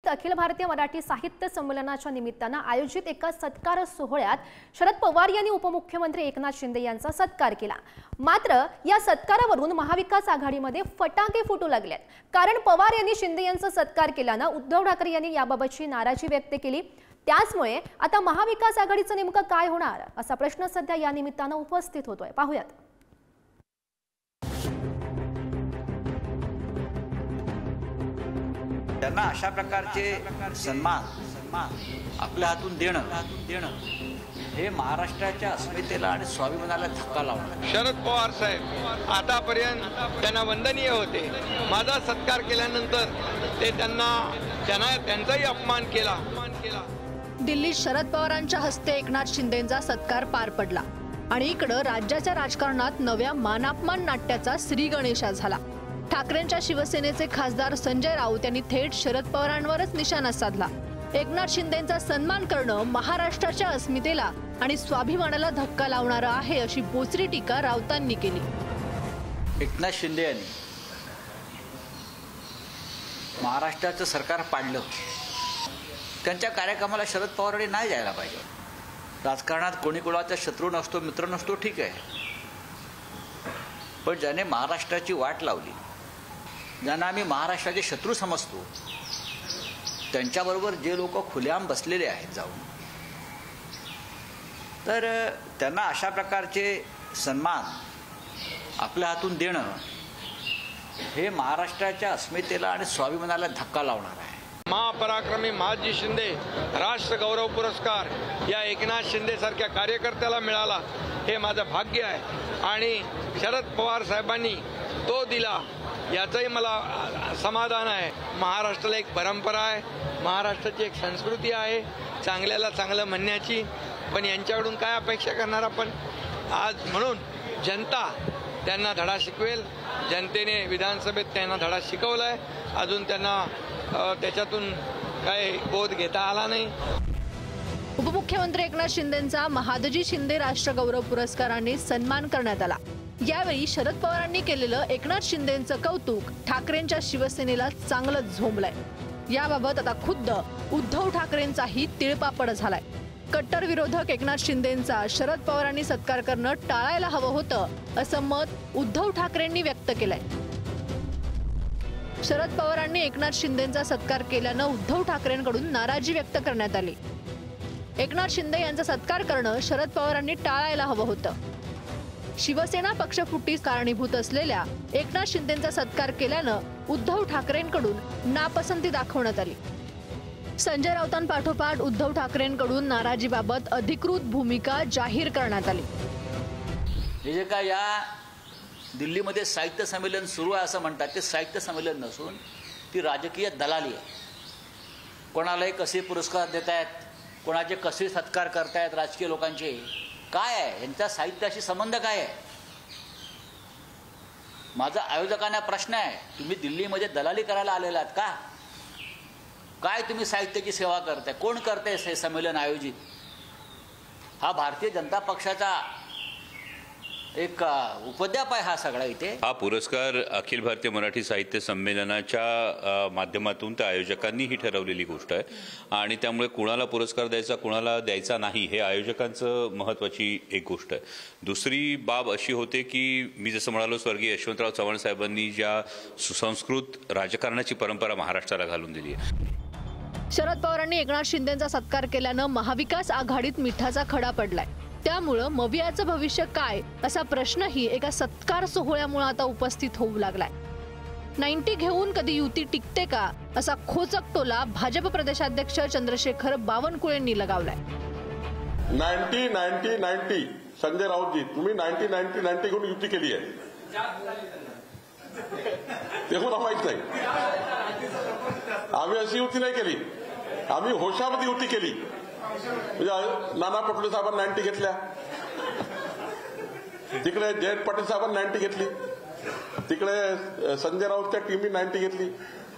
अखिल भारतीय मराठी साहित्य संमेलनाच्या निमित्तानं आयोजित एका सत्कार सोहळ्यात शरद पवार यांनी उपमुख्यमंत्री एकनाथ शिंदे यांचा सत्कार केला। मात्र या सत्कारावरून महाविकास आघाडीमध्ये फटाके फुटू लागलेत। कारण पवार यांनी शिंदे यांचा सत्कार केल्यानं उद्धव ठाकरे यांनी याबाबतची नाराजी व्यक्त केली। त्याचमुळे आता महाविकास आघाडीचं नेमकं काय होणार असा प्रश्न सध्या या निमित्तानं उपस्थित होतोय। पाहूयात। त्यांना अशा प्रकारचे सन्मान आपल्या हातून देणं हे महाराष्ट्राच्या अस्मितेला आणि स्वाभिमानाला धक्का लावणार। शरद पवार साहेब आतापर्यंत त्यांना वंदनीय होते। माझा सत्कार केल्यानंतर ते त्यांचाही अपमान केला। दिल्लीत शरद पवारांच्या हस्ते एकनाथ शिंदेंचा सत्कार पार पडला आणि इकडे राज्याच्या राजकारणात नव्या मानापमान नाट्याचा श्री गणेशा झाला। ठाकरेंच्या शिवसेनेचे खासदार संजय राऊत यांनी थेट शरद पवारांवरच निशाणा साधला। एकनाथ शिंदेंचा सन्मान करणं महाराष्ट्राच्या अस्मितेला आणि स्वाभिमानाला धक्का लावणारं आहे अशी बोचरी टीका राऊतांनी केली। एकनाथ शिंदे यांनी महाराष्ट्राचं सरकार पाडलं। त्यांच्या कार्यक्रमाला शरद पवारांनी नाही जायला पाहिजे। राजकारणात कोणी कोणाचा शत्रू नसतो, मित्र नसतो, ठीक आहे, पण ज्याने महाराष्ट्राची वाट लावली, ज्यांना आम्ही महाराष्ट्राचे शत्रू समजतो, त्यांच्याबरोबर जे लोक खुलेआम बसलेले आहेत जाऊन, तर त्यांना अशा प्रकारचे सन्मान आपल्या हातून देणं हे महाराष्ट्राच्या अस्मितेला आणि स्वाभिमानाला धक्का लावणार आहे। महापराक्रमी महाजी शिंदे राष्ट्र गौरव पुरस्कार या एकनाथ शिंदे सारख्या कार्यकर्त्याला मिळाला हे माझं भाग्य आहे आणि शरद पवार साहेबांनी तो दिला याचंही मला समाधान आहे। महाराष्ट्राला एक परंपरा आहे, महाराष्ट्राची एक संस्कृती आहे चांगल्याला चांगलं म्हणण्याची, पण यांच्याकडून काय अपेक्षा करणार आपण आज। म्हणून जनता त्यांना धडा शिकवेल। जनतेने विधानसभेत त्यांना धडा शिकवलाय, अजून त्यांना त्याच्यातून काही बोध घेता आला नाही। उपमुख्यमंत्री एकनाथ शिंदेंचा महादजी शिंदे राष्ट्र गौरव पुरस्काराने सन्मान करण्यात आला। यावेळी शरद पवारांनी केलेलं एकनाथ शिंदेंचं कौतुक ठाकरेंच्या शिवसेनेला चांगलंच झोंबलंय। याबाबत आता खुद्द उद्धव ठाकरेंचाही तिळपापड झालाय। कट्टर विरोधक एकनाथ शिंदेंचा शरद पवारांनी सत्कार करणं टाळायला हवं होतं असं मत उद्धव ठाकरेंनी व्यक्त केलंय। शरद पवारांनी एकनाथ शिंदेंचा सत्कार केल्यानं उद्धव ठाकरेंकडून नाराजी व्यक्त करण्यात आली। एकनाथ शिंदे यांचा सत्कार करणं शरद पवारांनी टाळायला हवं होतं। शिवसेना पक्षफुटीस कारणीभूत असलेल्या एकनाथ शिंदेंचा सत्कार केल्यानं उद्धव ठाकरेंकडून नापसंती दाखवण्यात आली। संजय राऊतांपाठोपाठ उद्धव ठाकरेंकडून नाराजीबाबत अधिकृत भूमिका जाहीर करण्यात आली। हे जे काय या दिल्लीमध्ये साहित्य संमेलन सुरू आहे असं म्हणतात, ते साहित्य संमेलन नसून ती राजकीय दलाली आहे। कोणालाही कसे पुरस्कार देत आहेत, कोणाचे कसे सत्कार करतायत राजकीय लोकांचे, काय आहे यांचा साहित्याशी संबंध काय आहे? माझा आयोजकांना प्रश्न आहे, तुम्ही दिल्लीमध्ये दलाली करायला आलेला आहात का? काय तुम्ही साहित्याची सेवा करताय? कोण करताय हे संमेलन आयोजित? हा भारतीय जनता पक्षाचा एक उपद्व्याप आहे हा सगळा इथे। हा पुरस्कार अखिल भारतीय मराठी साहित्य संमेलनाच्या माध्यमातून त्या आयोजकांनी ही ठरवलेली गोष्ट आहे आणि त्यामुळे कुणाला पुरस्कार द्यायचा कुणाला द्यायचा नाही हे आयोजकांचं महत्त्वाची एक गोष्ट आहे। दुसरी बाब अशी होते की मी जसं म्हणालो, स्वर्गीय यशवंतराव चव्हाण साहेबांनी ज्या सुसंस्कृत राजकारणाची परंपरा महाराष्ट्राला घालून दिली आहे। शरद पवारांनी एकनाथ शिंदेंचा सत्कार केल्यानं महाविकास आघाडीत मिठाचा खडा पडलाय। त्यामुळे मवियाचं भविष्य काय असा प्रश्नही एका सत्कार सोहळ्यामुळे आता उपस्थित होऊ लागलाय। 90 घेऊन कधी युती टिकते का असा खोचक टोला भाजप प्रदेशाध्यक्ष चंद्रशेखर बावनकुळेंनी लगावलाय। 90 संजय राऊतजी, तुम्ही 90 घेऊन युती केली आहे, ते मला माहित नाही। आम्ही अशी युती नाही केली, आम्ही होशामध्ये युती केली। म्हणजे नाना पटोले साहेबांनी 90 घेतल्या, तिकडे जयंत पाटील साहेबांनी 90 घेतली, तिकडे संजय राऊतच्या टीमनी 90 घेतली।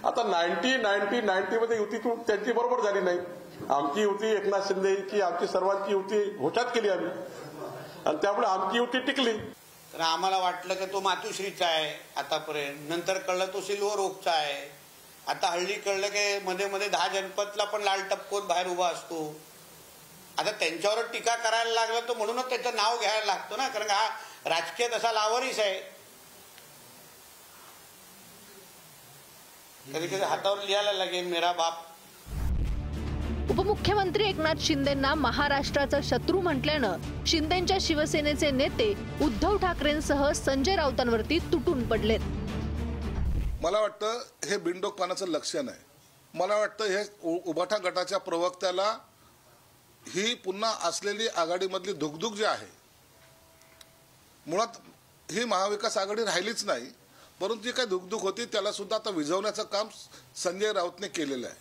आता 90 मध्ये युती त्यांची बरोबर झाली नाही। आमची युती एकनाथ शिंदेची, आमची सर्वांची युती होशात केली आम्ही आणि त्यामुळे आमची युती टिकली। तर आम्हाला वाटलं की तो मातुश्रीचा आहे आतापर्यंत, नंतर कळलं तो सिल्वर ओकचा आहे। आता हल्ली कळलं की मध्ये मध्ये 10 जनपदला पण लाल टपकून बाहेर उभा असतो. आता त्यांच्यावर टीका करायला लागलं तर म्हणूनच त्याचं नाव घ्यायला लागतं ना, कारण हा राजकीय तसा लावरीच आहे. कधी कधी हातावर लिहायला लागेल मेरा बाप. उपमुख्यमंत्री एकनाथ शिंदेंना महाराष्ट्राचा शत्रू म्हटल्यानं शिंदेंच्या शिवसेनेचे नेते उद्धव ठाकरेंसह संजय राऊतांवरती तुटून पडलेत. मला वाटतं हे बिनडोकपणाचं लक्षण आहे. मला वाटतं हे उभाटा गटाच्या प्रवक्त्याला ही पुन्हा असलेली आघाडीमधली धुकधुक जी आहे, मुळात ही महाविकास आघाडी राहिलीच नाही, परंतु जी काही धुकधुक होती त्याला सुद्धा आता विझवण्याचं काम संजय राऊतने केलेलं आहे.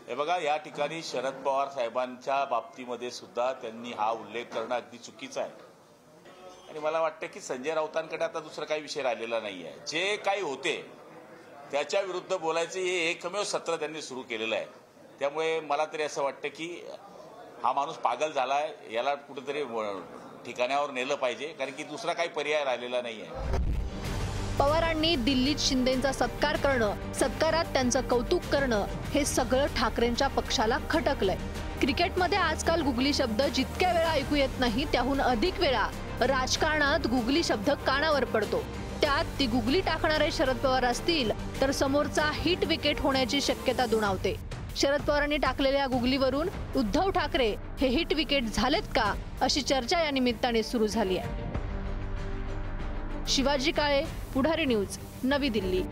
हे बघा, या ठिकाणी शरद पवार साहेबांच्या बाबतीमध्ये सुद्धा त्यांनी हा उल्लेख करणं अगदी चुकीचं आहे. आणि मला वाटतं की संजय राऊतांकडे आता दुसरा काही विषय राहिलेला नाही आहे. जे काही होते त्याच्या विरुद्ध बोलायचं हे एकमेव सत्र त्यांनी सुरू केलेलं आहे. त्यामुळे मला तरी असं वाटतं की हा माणूस पागल झालाय, याला कुठेतरी ठिकाणावर नेलं पाहिजे, कारण की दुसरा काही पर्याय राहिलेला नाही आहे. पवारांनी दिल्लीत शिंदेंचा सत्कार करणं, सत्कारात त्यांचं कौतुक करणं हे सगळं ठाकरेंच्या पक्षाला खटकलंय. क्रिकेटमध्ये आजकाल गुगली शब्द जितक्या वेळा ऐकू येत नाही त्याहून अधिक वेळा राजकारणात गुगली शब्द कानावर पडतो. त्यात ती गुगली टाकणारे शरद पवार असतील तर समोरचा हिट विकेट होण्याची शक्यता दुणावते. शरद पवारांनी टाकलेल्या गुगलीवरून उद्धव ठाकरे हे हिट विकेट झालेत का अशी चर्चा या निमित्ताने सुरू झाली आहे. शिवाजी काळे, पुढारी न्यूज, नवी दिल्ली.